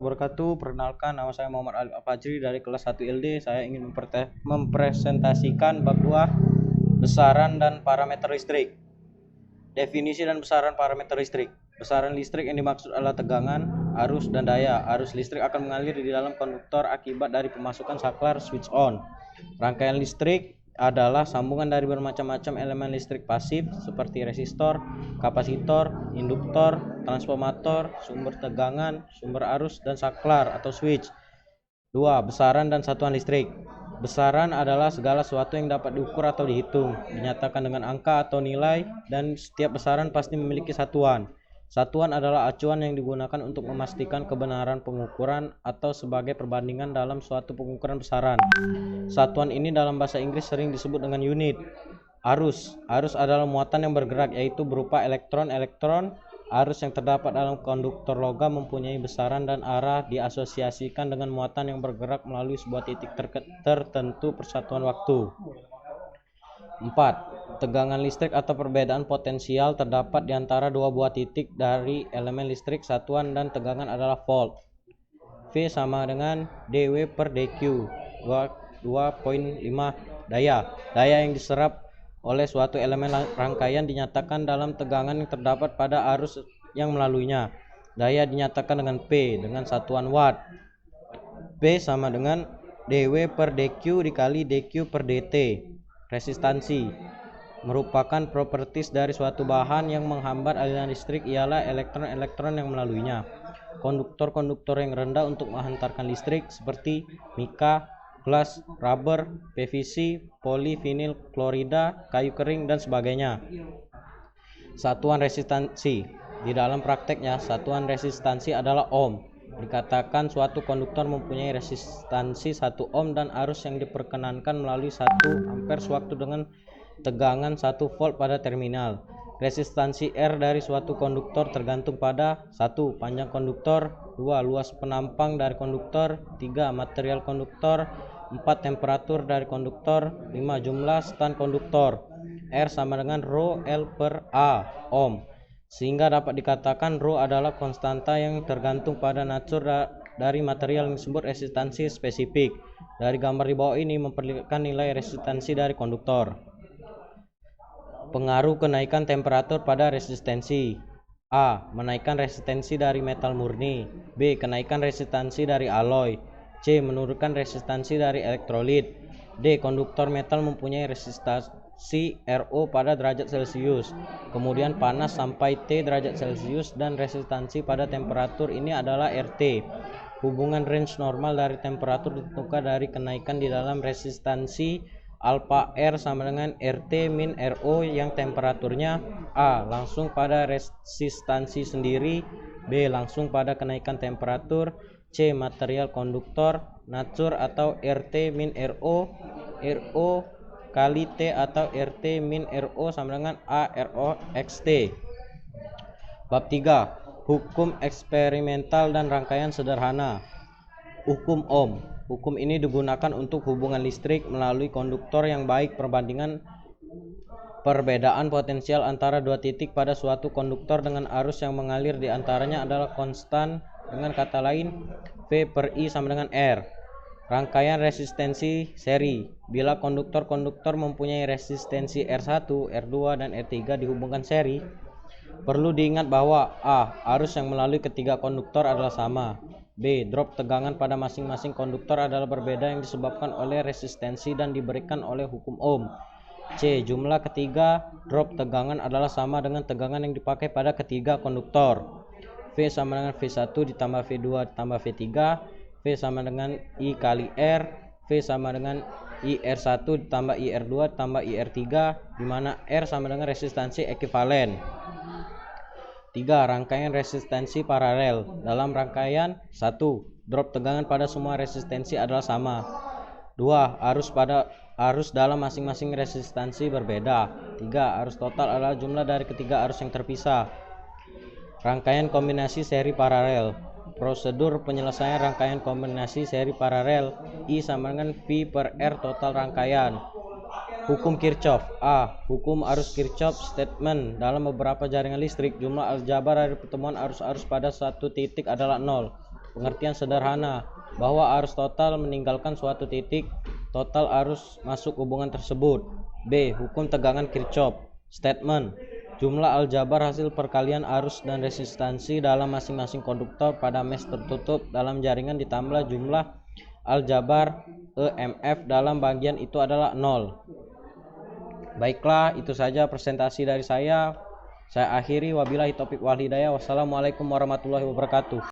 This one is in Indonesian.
Wabarakatuh. Perkenalkan, nama saya Muhammad Ali Fajri dari kelas 1 LD. Saya ingin mempresentasikan bab 2 besaran dan parameter listrik. Definisi dan besaran parameter listrik. Besaran listrik yang dimaksud adalah tegangan, arus, dan daya. Arus listrik akan mengalir di dalam konduktor akibat dari pemasukan saklar switch on. Rangkaian listrik adalah sambungan dari bermacam-macam elemen listrik pasif seperti resistor, kapasitor, induktor, transformator, sumber tegangan, sumber arus, dan saklar atau switch. 2. Besaran dan satuan listrik. Besaran adalah segala sesuatu yang dapat diukur atau dihitung, dinyatakan dengan angka atau nilai, dan setiap besaran pasti memiliki satuan. Satuan adalah acuan yang digunakan untuk memastikan kebenaran pengukuran atau sebagai perbandingan dalam suatu pengukuran besaran. Satuan ini dalam bahasa Inggris sering disebut dengan unit. Arus. Arus adalah muatan yang bergerak, yaitu berupa elektron-elektron. Arus yang terdapat dalam konduktor logam mempunyai besaran dan arah diasosiasikan dengan muatan yang bergerak melalui sebuah titik tertentu persatuan waktu. 4. Tegangan listrik atau perbedaan potensial terdapat di antara dua buah titik dari elemen listrik. Satuan dan tegangan adalah volt. V sama dengan dW per dQ. 2,5. Daya. Daya yang diserap oleh suatu elemen rangkaian dinyatakan dalam tegangan yang terdapat pada arus yang melaluinya. Daya dinyatakan dengan P dengan satuan watt. P sama dengan dW per dQ dikali dQ per dt. Resistansi merupakan properties dari suatu bahan yang menghambat aliran listrik, ialah elektron-elektron yang melaluinya. Konduktor-konduktor yang rendah untuk menghantarkan listrik seperti mika, gelas, rubber, PVC, polivinil klorida, kayu kering, dan sebagainya. Satuan resistansi. Di dalam prakteknya, satuan resistansi adalah ohm. Dikatakan suatu konduktor mempunyai resistansi 1 ohm dan arus yang diperkenankan melalui 1 ampere sewaktu dengan tegangan 1 volt pada terminal. Resistansi R dari suatu konduktor tergantung pada 1. Panjang konduktor, 2. Luas penampang dari konduktor, 3. Material konduktor, 4. Temperatur dari konduktor, 5. Jumlah stan konduktor. R sama dengan Rho L per A ohm, sehingga dapat dikatakan Rho adalah konstanta yang tergantung pada nature dari material yang disebut resistansi spesifik. Dari gambar di bawah ini memperlihatkan nilai resistansi dari konduktor. Pengaruh kenaikan temperatur pada resistensi. A. Menaikkan resistensi dari metal murni. B. Kenaikan resistansi dari alloy. C. Menurunkan resistansi dari elektrolit. D. Konduktor metal mempunyai resistansi RO pada derajat Celcius, kemudian panas sampai T derajat Celcius, dan resistansi pada temperatur ini adalah RT. Hubungan range normal dari temperatur ditentukan dari kenaikan di dalam resistansi. Alpha R sama dengan RT min RO yang temperaturnya A. Langsung pada resistansi sendiri, B. Langsung pada kenaikan temperatur, C. Material konduktor, nature atau RT min RO, RO kali T atau RT min RO sama dengan A RO XT. Bab 3. Hukum eksperimental dan rangkaian sederhana. Hukum Ohm. Hukum ini digunakan untuk hubungan listrik melalui konduktor yang baik perbandingan perbedaan potensial antara dua titik pada suatu konduktor dengan arus yang mengalir di antaranya adalah konstan. Dengan kata lain, V per I sama dengan R. Rangkaian resistensi seri. Bila konduktor-konduktor mempunyai resistensi R1, R2, dan R3 dihubungkan seri, perlu diingat bahwa A. Arus yang melalui ketiga konduktor adalah sama. B. Drop tegangan pada masing-masing konduktor adalah berbeda yang disebabkan oleh resistensi dan diberikan oleh hukum Ohm. C. Jumlah ketiga drop tegangan adalah sama dengan tegangan yang dipakai pada ketiga konduktor. V sama dengan V1 ditambah V2 ditambah V3. V sama dengan I kali R, V sama dengan IR1 ditambah IR2 ditambah IR3, di mana R sama dengan resistansi ekuivalen. 3. Rangkaian resistansi paralel. Dalam rangkaian 1. Drop tegangan pada semua resistensi adalah sama. 2. Arus dalam masing-masing resistansi berbeda. 3. Arus total adalah jumlah dari ketiga arus yang terpisah. Rangkaian kombinasi seri paralel. Prosedur penyelesaian rangkaian kombinasi seri paralel. I sama dengan V per R total rangkaian. Hukum Kirchhoff. A. Hukum arus Kirchhoff statement. Dalam beberapa jaringan listrik, jumlah aljabar dari pertemuan arus-arus pada satu titik adalah 0. Pengertian sederhana bahwa arus total meninggalkan suatu titik, total arus masuk hubungan tersebut. B. Hukum tegangan Kirchhoff. Statement: jumlah aljabar hasil perkalian arus dan resistansi dalam masing-masing konduktor pada mesh tertutup dalam jaringan ditambah jumlah aljabar EMF dalam bagian itu adalah 0. Baiklah, itu saja presentasi dari saya. Saya akhiri, wabillahi taufiq wal hidayah. Wassalamualaikum warahmatullahi wabarakatuh.